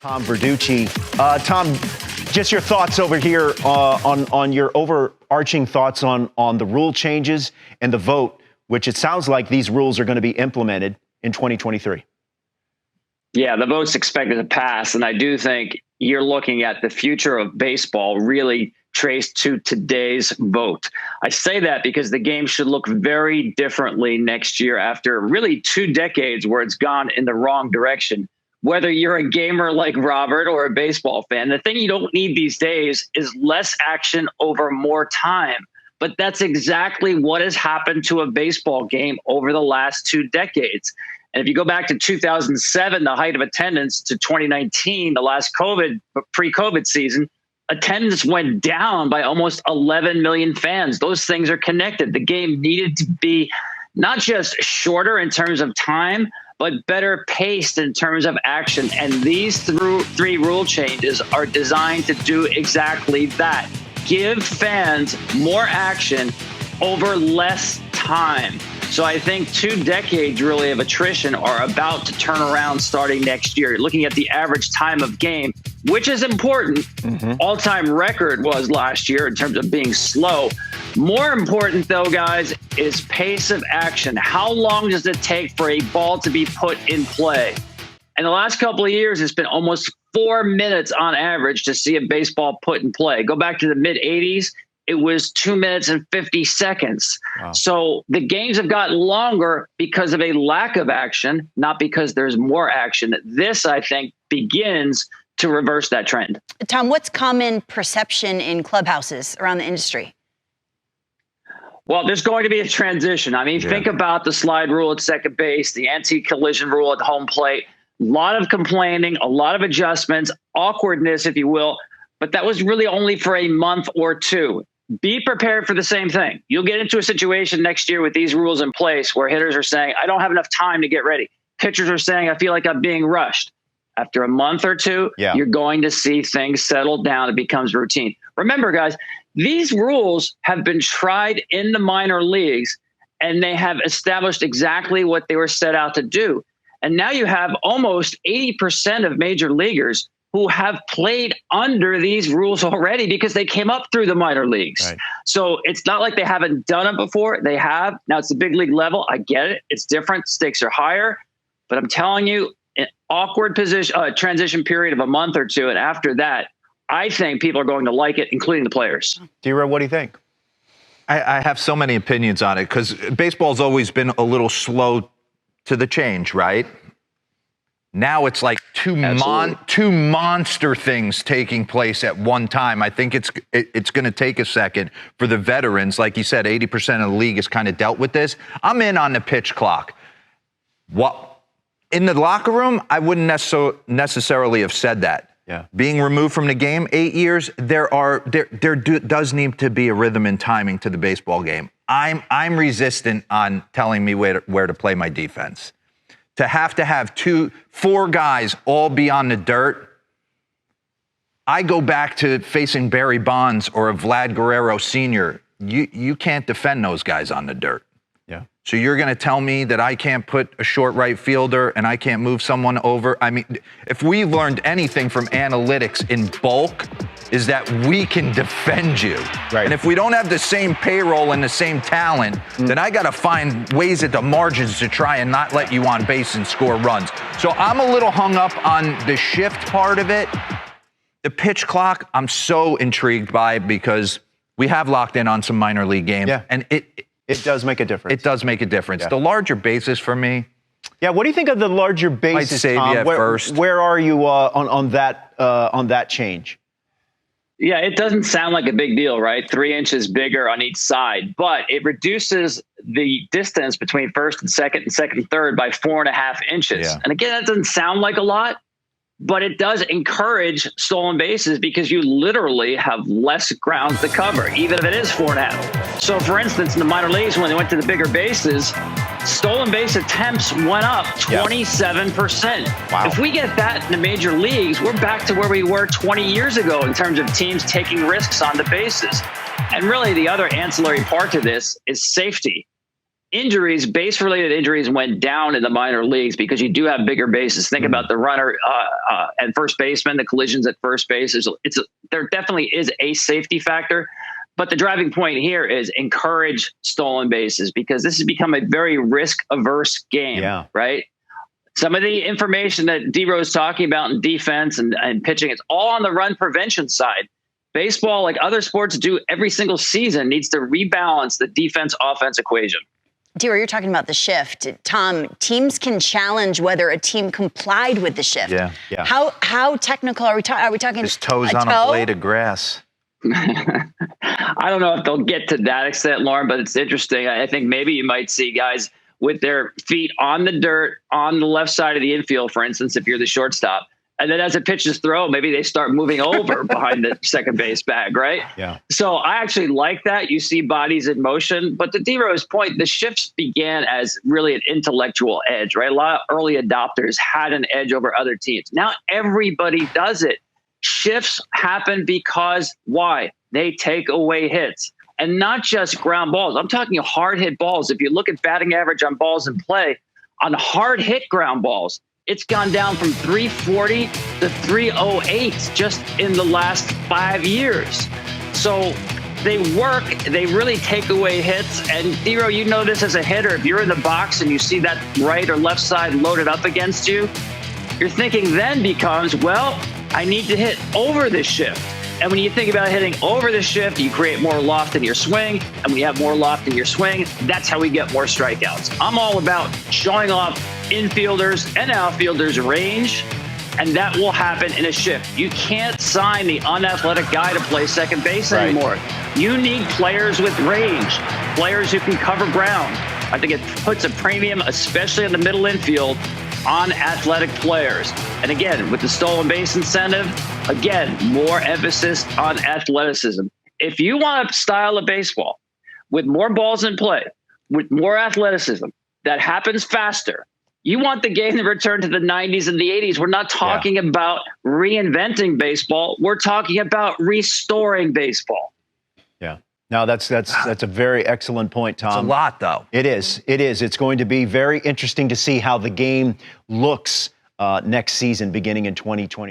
Tom Verducci. Tom, just your thoughts over here on your overarching thoughts on the rule changes and the vote, which it sounds like these rules are going to be implemented in 2023. Yeah, the vote's expected to pass, and I do think you're looking at the future of baseball really traced to today's vote. I say that because the game should look very differently next year after really 2 decades where it's gone in the wrong direction. Whether you're a gamer like Robert or a baseball fan, the thing you don't need these days is less action over more time. But that's exactly what has happened to a baseball game over the last 2 decades. And if you go back to 2007, the height of attendance, to 2019, the last pre-COVID season, attendance went down by almost 11 million fans. Those things are connected. The game needed to be not just shorter in terms of time, but better paced in terms of action. And these 3 rule changes are designed to do exactly that. Give fans more action over less time. So I think 2 decades really of attrition are about to turn around starting next year. You're looking at the average time of game, which is important. All-time record was last year in terms of being slow. More important, though, guys, is pace of action. How long does it take for a ball to be put in play? And the last couple of years, it's been almost 4 minutes on average to see a baseball put in play. Go back to the mid-'80s. It was 2 minutes and 50 seconds. Wow. So the games have gotten longer because of a lack of action, not because there's more action. This, I think, begins to reverse that trend. Tom, what's common perception in clubhouses around the industry? Well, there's going to be a transition. I mean, think about the slide rule at second base, the anti-collision rule at home plate. A lot of complaining, a lot of adjustments, awkwardness, if you will. But that was really only for a month or 2. Be prepared for the same thing. You'll get into a situation next year with these rules in place where hitters are saying, I don't have enough time to get ready. Pitchers are saying, I feel like I'm being rushed. After a month or 2, you're going to see things settle down. It becomes routine. Remember, guys, these rules have been tried in the minor leagues, and they have established exactly what they were set out to do. And now you have almost 80% of major leaguers who have played under these rules already because they came up through the minor leagues. Right. So it's not like they haven't done it before. They have. Now it's the big league level. I get it. It's different. Stakes are higher. But I'm telling you, an awkward transition period of a month or 2. And after that, I think people are going to like it, including the players. D-Row, what do you think? I have so many opinions on it because baseball's always been a little slow to the change, right? Now it's like two monster things taking place at one time. I think it's going to take a second for the veterans. Like you said, 80% of the league has kind of dealt with this. I'm in on the pitch clock. What in the locker room, I wouldn't necessarily have said that. Yeah. Being removed from the game 8 years, there does need to be a rhythm and timing to the baseball game. I'm resistant on telling me where to play my defense. To have 4 guys all be on the dirt, I go back to facing Barry Bonds or a Vlad Guerrero Sr. You can't defend those guys on the dirt. Yeah. So you're going to tell me that I can't put a short right fielder and I can't move someone over? I mean, if we learned anything from analytics in bulk, is that we can defend you. Right. And if we don't have the same payroll and the same talent, then I got to find ways at the margins to try and not let you on base and score runs. So I'm a little hung up on the shift part of it. The pitch clock, I'm so intrigued by because we have locked in on some minor league games. Yeah. And it does make a difference. It does make a difference. Yeah. The larger bases for me. Yeah, what do you think of the larger bases, I'd say Tom? First. Where are you on that change? Yeah, it doesn't sound like a big deal, right? 3 inches bigger on each side, but it reduces the distance between first and second and third by 4.5 inches. Yeah. And again, that doesn't sound like a lot, but it does encourage stolen bases because you literally have less ground to cover, even if it is 4.5. So for instance, in the minor leagues, when they went to the bigger bases, stolen base attempts went up 27%. Wow. If we get that in the major leagues, we're back to where we were 20 years ago in terms of teams taking risks on the bases. And really the other ancillary part to this is safety. injuries, base-related injuries went down in the minor leagues because you do have bigger bases. Think about the runner at first baseman, the collisions at first base. There definitely is a safety factor. But the driving point here is encourage stolen bases because this has become a very risk-averse game, right? Some of the information that D-Rose is talking about in defense and pitching, it's all on the run prevention side. Baseball, like other sports do every single season, needs to rebalance the defense-offense equation. D-Row, you're talking about the shift. Tom, teams can challenge whether a team complied with the shift. Yeah. How technical are we talking? Are we talking his toes on a blade of grass? I don't know if they'll get to that extent, Lauren, but it's interesting. I think maybe you might see guys with their feet on the dirt on the left side of the infield, for instance, if you're the shortstop. And then as a pitch is thrown, maybe they start moving over behind the second base bag, right? Yeah. So I actually like that. You see bodies in motion. But to D-Rose point, the shifts began as really an intellectual edge, right? A lot of early adopters had an edge over other teams. Now everybody does it. Shifts happen because why? They take away hits. And not just ground balls. I'm talking hard hit balls. If you look at batting average on balls in play, on hard hit ground balls, it's gone down from 340 to 308 just in the last 5 years. So they work, they really take away hits. And D-Row, you know this as a hitter, if you're in the box and you see that right or left side loaded up against you, your thinking then becomes, well, I need to hit over this shift. And when you think about hitting over the shift, you create more loft in your swing. And when you have more loft in your swing, that's how we get more strikeouts. I'm all about showing off infielders and outfielders range, and that will happen in a shift. You can't sign the unathletic guy to play second base anymore. You need players with range, players who can cover ground. I think it puts a premium, especially in the middle infield, on athletic players. And again, with the stolen base incentive, again, more emphasis on athleticism. If you want a style of baseball with more balls in play, with more athleticism, that happens faster, you want the game to return to the 90s and the 80s. We're not talking about reinventing baseball. We're talking about restoring baseball. Yeah. No, that's a very excellent point, Tom. It's a lot, though. It is. It's going to be very interesting to see how the game looks next season, beginning in 2020.